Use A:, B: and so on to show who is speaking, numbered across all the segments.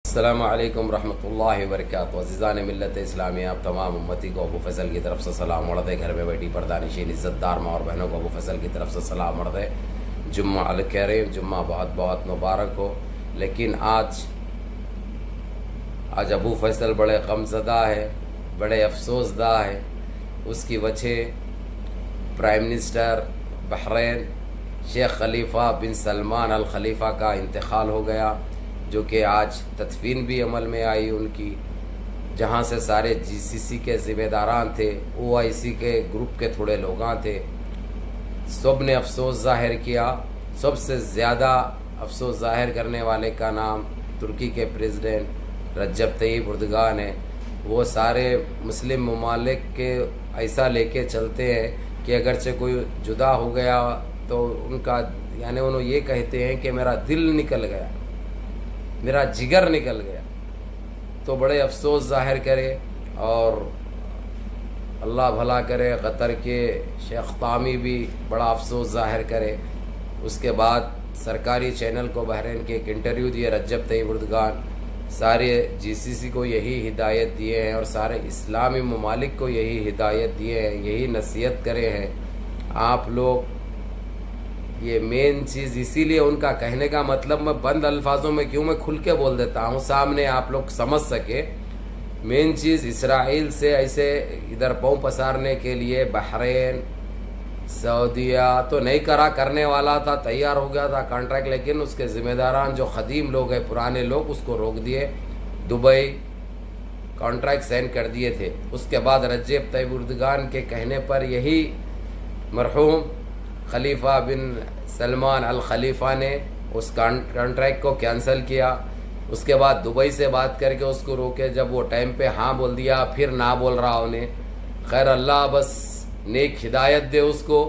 A: अस्सलामु अलैकुम रहमतुल्लाहि व बरकातुहू। अज़ीज़ान मिल्लत इस्लामी, आप तमाम उम्मती को अबू फैसल की तरफ से सलाम मर्द। घर में बैठी पर्दानिशीन इज़्ज़तदार माँ और बहनों को अबू फैसल की तरफ से सलाम मर्द। जुम्मा अल करीम, जुम्मा बहुत बहुत मुबारक हो। लेकिन आज अबू फैसल बड़े गमज़दा है, बड़े अफसोसदा है। उसकी वजह प्राइम मिनिस्टर बहरीन शेख खलीफा बिन सलमान अल खलीफा का इंतकाल हो गया, जो कि आज तदफीन भी अमल में आई उनकी, जहाँ से सारे जीसीसी के ज़िम्मेदारान थे, ओआईसी के ग्रुप के थोड़े लोग थे, सब ने अफसोस ज़ाहिर किया। सबसे ज़्यादा अफसोस ज़ाहिर करने वाले का नाम तुर्की के प्रेसिडेंट रज्जब तय्यिप एर्दोगान है। वो सारे मुस्लिम ममालिक के ऐसा लेके चलते हैं कि अगरचे कोई जुदा हो गया तो उनका यानी उन्होंने ये कहते हैं कि मेरा दिल निकल गया, मेरा जिगर निकल गया। तो बड़े अफसोस ज़ाहिर करे और अल्लाह भला करे। कतर के शेख तामी भी बड़ा अफसोस ज़ाहिर करे। उसके बाद सरकारी चैनल को बहरीन के एक इंटरव्यू दिए रज्जब तय्यिप एर्दोगान। सारे जीसीसी को यही हिदायत दिए हैं और सारे इस्लामी ममालिक को यही हिदायत दिए हैं, यही नसीहत करे हैं, आप लोग ये मेन चीज़। इसीलिए उनका कहने का मतलब मैं बंद अल्फाजों में क्यों, मैं खुल के बोल देता हूँ सामने, आप लोग समझ सके। मेन चीज़ इसराइल से ऐसे इधर पाँव पसारने के लिए बहरीन, सऊदिया तो नहीं करने वाला था, तैयार हो गया था कॉन्ट्रैक्ट, लेकिन उसके ज़िम्मेदारान जो ख़दीम लोग हैं, पुराने लोग, उसको रोक दिए। दुबई कॉन्ट्रैक्ट साइन कर दिए थे। उसके बाद रज्जब तय्यिप एर्दोगान के कहने पर यही मरहूम खलीफा बिन सलमान अल खलीफा ने उस कॉन्ट्रैक्ट को कैंसिल किया। उसके बाद दुबई से बात करके उसको रोके। जब वो टाइम पे हाँ बोल दिया, फिर ना बोल रहा उन्हें। खैर अल्लाह बस नेक हिदायत दे उसको,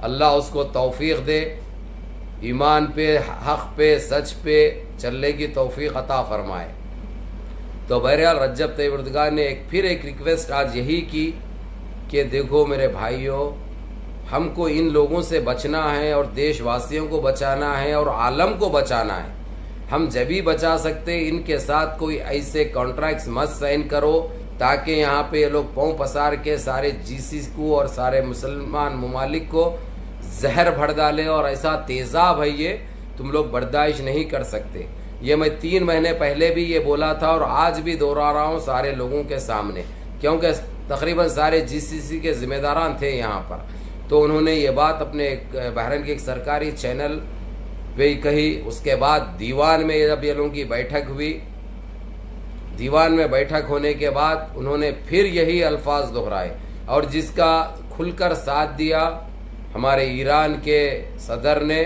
A: अल्लाह उसको तौफीक दे, ईमान पे, हक़ पे, सच पे चलने की तौफीक अता फरमाए। तो बहरहाल रज्जब तय्यिप एर्दोगान ने फिर एक रिक्वेस्ट आज यही की कि देखो मेरे भाइयों, हमको इन लोगों से बचना है और देशवासियों को बचाना है और आलम को बचाना है। हम जब भी बचा सकते, इनके साथ कोई ऐसे कॉन्ट्रैक्ट्स मत साइन करो ताकि यहाँ पे ये लोग पाँव पसार के सारे जीसीसी को और सारे मुसलमान ममालिक को जहर भर डाले। और ऐसा तेज़ाब है ये, तुम लोग बर्दाश्त नहीं कर सकते। ये मैं 3 महीने पहले भी ये बोला था और आज भी दोहरा रहा हूँ सारे लोगों के सामने, क्योंकि तकरीबन सारे जीसीसी के ज़िम्मेदारान थे यहाँ पर। तो उन्होंने ये बात अपने बहरीन के एक सरकारी चैनल पे कही। उसके बाद दीवान में जब ये लोगों की बैठक हुई, दीवान में बैठक होने के बाद उन्होंने फिर यही अल्फाज दोहराए और जिसका खुलकर साथ दिया हमारे ईरान के सदर ने।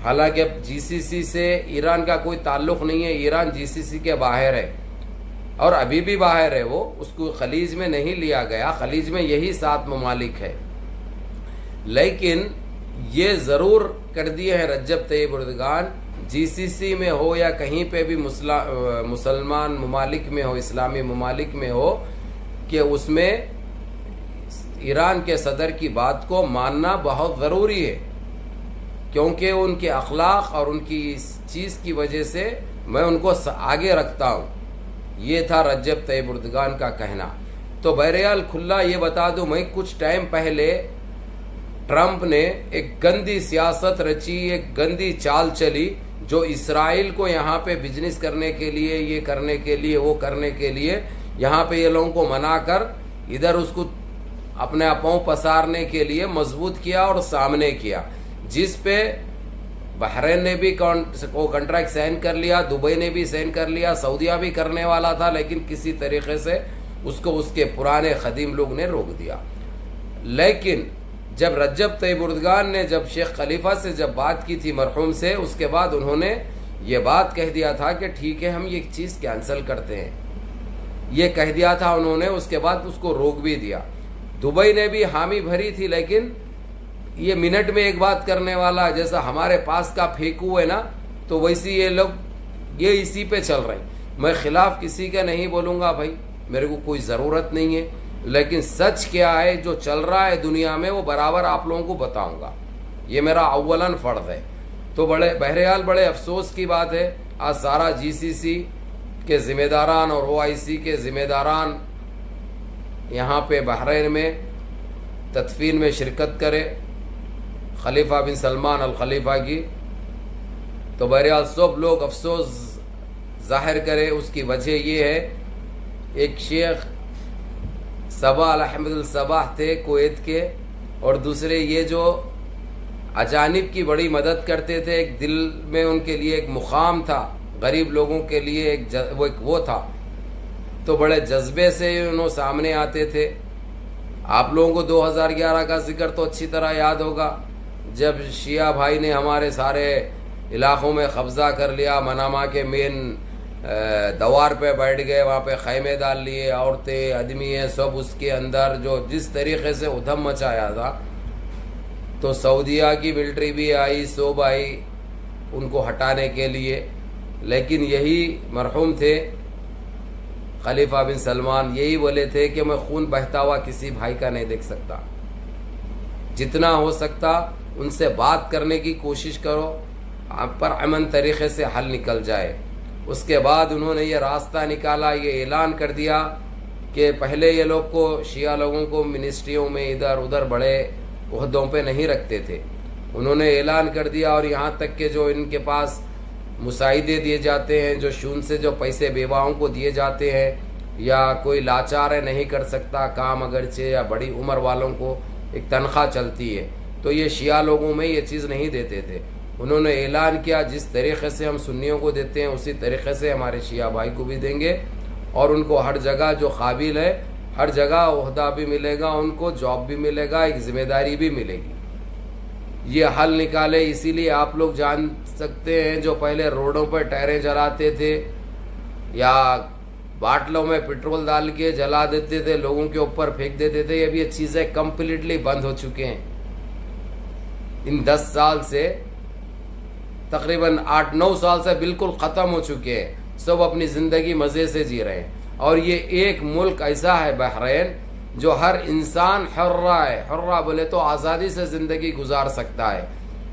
A: हालांकि जीसीसी से ईरान का कोई ताल्लुक नहीं है, ईरान जीसीसी के बाहर है और अभी भी बाहर है वो, उसको खलीज में नहीं लिया गया। खलीज में यही 7 ममालिक है, लेकिन ये ज़रूर कर दिए हैं रज्जब तय्यिप एर्दोगान, जीसीसी में हो या कहीं पे भी मुसलमान ममालिक में हो, इस्लामी ममालिक में हो, कि उसमें ईरान के सदर की बात को मानना बहुत ज़रूरी है, क्योंकि उनके अखलाक और उनकी इस चीज़ की वजह से मैं उनको आगे रखता हूँ। ये था रज्जब तय्यिप एर्दोगान का कहना। तो बहरहाल खुला ये बता दूँ, मैं कुछ टाइम पहले ट्रंप ने एक गंदी सियासत रची, एक गंदी चाल चली, जो इसराइल को यहाँ पे बिजनेस करने के लिए, ये करने के लिए, वो करने के लिए, यहाँ पे ये लोगों को मनाकर इधर उसको अपने पाँव पसारने के लिए मजबूत किया और सामने किया, जिस पे बहरीन ने भी कॉन्ट्रैक्ट साइन कर लिया, दुबई ने भी साइन कर लिया, सऊदिया भी करने वाला था, लेकिन किसी तरीके से उसको उसके पुराने खदीम लोग ने रोक दिया। लेकिन जब रज्जब तय्यिप एर्दोगान ने जब शेख खलीफा से जब बात की थी मरहूम से, उसके बाद उन्होंने ये बात कह दिया था कि ठीक है हम ये चीज़ कैंसिल करते हैं, ये कह दिया था उन्होंने। उसके बाद उसको रोक भी दिया। दुबई ने भी हामी भरी थी, लेकिन ये मिनट में एक बात करने वाला, जैसा हमारे पास का फेंकू है ना, तो वैसी ये लोग ये इसी पे चल रहे हैं। मैं खिलाफ किसी का नहीं बोलूँगा भाई, मेरे को कोई ज़रूरत नहीं है, लेकिन सच क्या है जो चल रहा है दुनिया में वो बराबर आप लोगों को बताऊंगा। ये मेरा अव्वलन फ़र्ज़ है। तो बड़े बहरहाल बड़े अफसोस की बात है आज सारा GCC के ज़िम्मेदारान और OIC के ज़िम्मेदारान यहाँ पे बहरीन में तदफीन में शिरकत करे खलीफा बिन सलमान अल खलीफा की। तो बहरहाल सब लोग अफसोस जाहिर करे। उसकी वजह ये है, एक शेख सबा अल अहमद अल सबाह थे कुवैत के, और दूसरे ये जो अजानिब की बड़ी मदद करते थे। एक दिल में उनके लिए एक मुकाम था, गरीब लोगों के लिए एक वो था। तो बड़े जज्बे से उन्होंने सामने आते थे। आप लोगों को 2011 का जिक्र तो अच्छी तरह याद होगा, जब शिया भाई ने हमारे सारे इलाकों में कब्जा कर लिया, मनामा के मेन दवार पे बैठ गए, वहाँ पे खैमे डाल लिए, औरतें आदमी हैं सब उसके अंदर, जो जिस तरीके से उधम मचाया था। तो सऊदीया की मिलिट्री भी आई, सब आई उनको हटाने के लिए। लेकिन यही मरहूम थे खलीफा बिन सलमान, यही बोले थे कि मैं खून बहता हुआ किसी भाई का नहीं देख सकता। जितना हो सकता उनसे बात करने की कोशिश करो, पर अमन तरीके से हल निकल जाए। उसके बाद उन्होंने ये रास्ता निकाला, ये ऐलान कर दिया कि पहले ये लोग को, शिया लोगों को मिनिस्ट्रियों में इधर उधर बड़े ओहदों पे नहीं रखते थे। उन्होंने ऐलान कर दिया, और यहाँ तक के जो इनके पास मुसाइदे दिए जाते हैं, जो शून से जो पैसे बेवाओं को दिए जाते हैं, या कोई लाचार है नहीं कर सकता काम अगरचे, या बड़ी उम्र वालों को एक तनख्वाह चलती है, तो ये शिया लोगों में ये चीज़ नहीं देते थे। उन्होंने ऐलान किया जिस तरीक़े से हम सुन्नियों को देते हैं उसी तरीक़े से हमारे शिया भाई को भी देंगे, और उनको हर जगह जो काबिल है हर जगह ओहदा भी मिलेगा, उनको जॉब भी मिलेगा, एक ज़िम्मेदारी भी मिलेगी। ये हल निकाले। इसीलिए आप लोग जान सकते हैं, जो पहले रोडों पर टायरें जलाते थे या बाटलों में पेट्रोल डाल के जला देते थे, लोगों के ऊपर फेंक देते थे, अब ये चीज़ें कम्प्लीटली बंद हो चुके हैं। इन 10 साल से तकरीबन 8-9 साल से बिल्कुल ख़त्म हो चुके हैं। सब अपनी ज़िंदगी मज़े से जी रहे हैं। और ये एक मुल्क ऐसा है बहरीन, जो हर इंसान हुर्रा है। हुर्रा बोले तो आज़ादी से ज़िंदगी गुजार सकता है।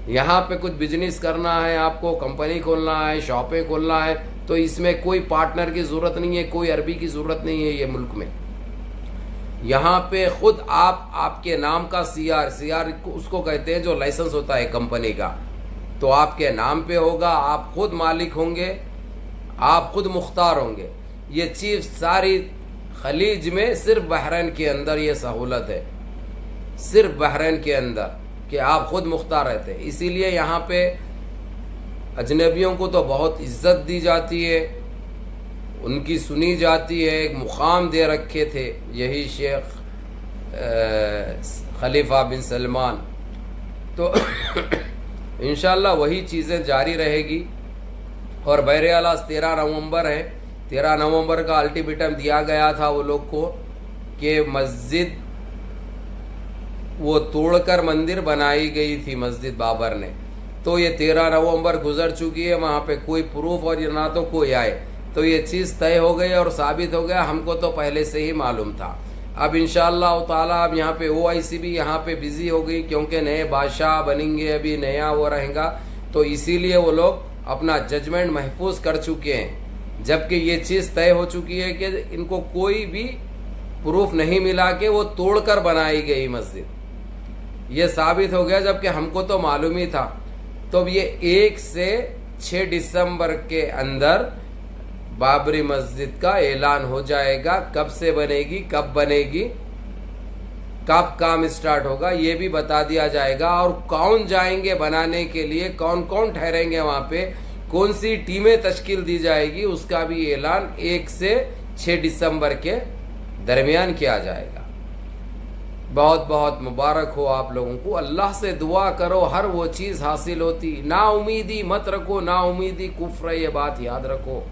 A: यहाँ पे कुछ बिजनेस करना है, आपको कंपनी खोलना है, शॉपें खोलना है, तो इसमें कोई पार्टनर की ज़रूरत नहीं है, कोई अरबी की ज़रूरत नहीं है। ये मुल्क में यहाँ पे खुद आपके नाम का सीआर उसको कहते हैं, जो लाइसेंस होता है कंपनी का, तो आपके नाम पे होगा, आप खुद मालिक होंगे, आप खुद मुख्तार होंगे। ये चीज़ सारी खलीज में सिर्फ बहरीन के अंदर ये सहूलत है, सिर्फ बहरीन के अंदर, कि आप खुद मुख्तार रहते हैं। इसीलिए यहाँ पे अजनबियों को तो बहुत इज्जत दी जाती है, उनकी सुनी जाती है, एक मुकाम दे रखे थे यही शेख खलीफा बिन सलमान। तो इंशाल्लाह वही चीज़ें जारी रहेगी। और बहरहाल आज 13 नवंबर है, 13 नवंबर का अल्टीमेटम दिया गया था वो लोग को कि मस्जिद वो तोड़कर मंदिर बनाई गई थी मस्जिद बाबर ने। तो ये 13 नवंबर गुजर चुकी है, वहाँ पे कोई प्रूफ और ना तो कोई आए, तो ये चीज़ तय हो गई और साबित हो गया। हमको तो पहले से ही मालूम था। अब इंशाअल्लाह ताला अब यहाँ पे OIC भी यहाँ पे बिजी हो गई, क्योंकि नए बादशाह बनेंगे, अभी नया वो रहेगा, तो इसीलिए वो लोग अपना जजमेंट महफूज कर चुके हैं। जबकि ये चीज़ तय हो चुकी है कि इनको कोई भी प्रूफ नहीं मिला कि वो तोड़कर बनाई गई मस्जिद, ये साबित हो गया, जबकि हमको तो मालूम ही था। तो ये 1 से 6 दिसंबर के अंदर बाबरी मस्जिद का ऐलान हो जाएगा। कब से बनेगी, कब बनेगी, कब काम स्टार्ट होगा, ये भी बता दिया जाएगा। और कौन जाएंगे बनाने के लिए, कौन कौन ठहरेंगे वहाँ पे, कौन सी टीमें तश्कील दी जाएगी, उसका भी ऐलान 1 से 6 दिसंबर के दरमियान किया जाएगा। बहुत बहुत मुबारक हो आप लोगों को। अल्लाह से दुआ करो, हर वो चीज़ हासिल होती। ना उम्मीदी मत रखो, ना उम्मीदी कुफ्र है, ये बात याद रखो।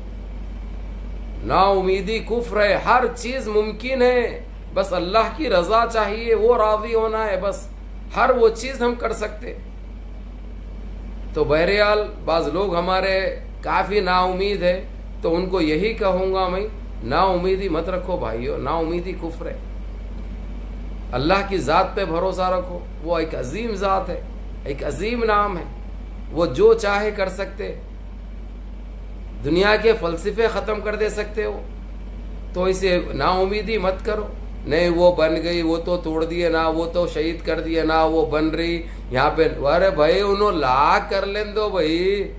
A: ना उम्मीदी कुफ्र है, हर चीज़ मुमकिन है, बस अल्लाह की रजा चाहिए, वो राजी होना है, बस हर वो चीज़ हम कर सकते। तो बहरहाल बाज़ लोग हमारे काफ़ी नाउमीद है, तो उनको यही कहूँगा मैं, ना उम्मीदी मत रखो भाइयों, ना उम्मीदी कुफ्र है। अल्लाह की ज़ात पे भरोसा रखो, वो एक अजीम ज़ात है, एक अजीम नाम है, वो जो चाहे कर सकते। दुनिया के फ़लसफ़े ख़त्म कर दे सकते हो, तो इसे नाउमीदी मत करो। नहीं वो बन गई, वो तो तोड़ दिए ना, वो तो शहीद कर दिए ना, वो बन रही यहाँ पे। अरे भाई उन्होंने लाख कर लें दो, भाई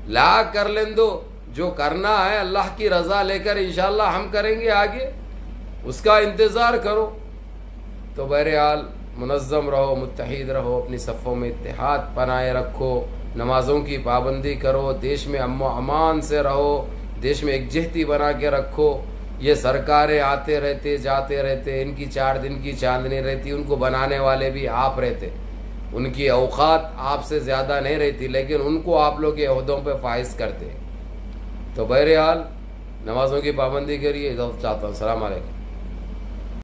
A: लाख कर लें दो। जो करना है अल्लाह की रज़ा लेकर इंशाअल्लाह हम करेंगे आगे, उसका इंतज़ार करो। तो बहरहाल मुनज़्ज़म रहो, मुत्तहिद रहो, अपनी सफ़ों में इत्तेहाद बनाए रखो, नमाज़ों की पाबंदी करो, देश में अम्न अमान से रहो, देश में एकजहती बना के रखो। ये सरकारें आते रहते जाते रहते, इनकी 4 दिन की चांदनी रहती, उनको बनाने वाले भी आप रहते, उनकी औकात आपसे ज़्यादा नहीं रहती, लेकिन उनको आप लोग के अहदों पर फाइज करते। तो बहरहाल नमाज़ों की पाबंदी करिए। इजाज़त चाहता हूँ। अस्सलाम वालेकुम।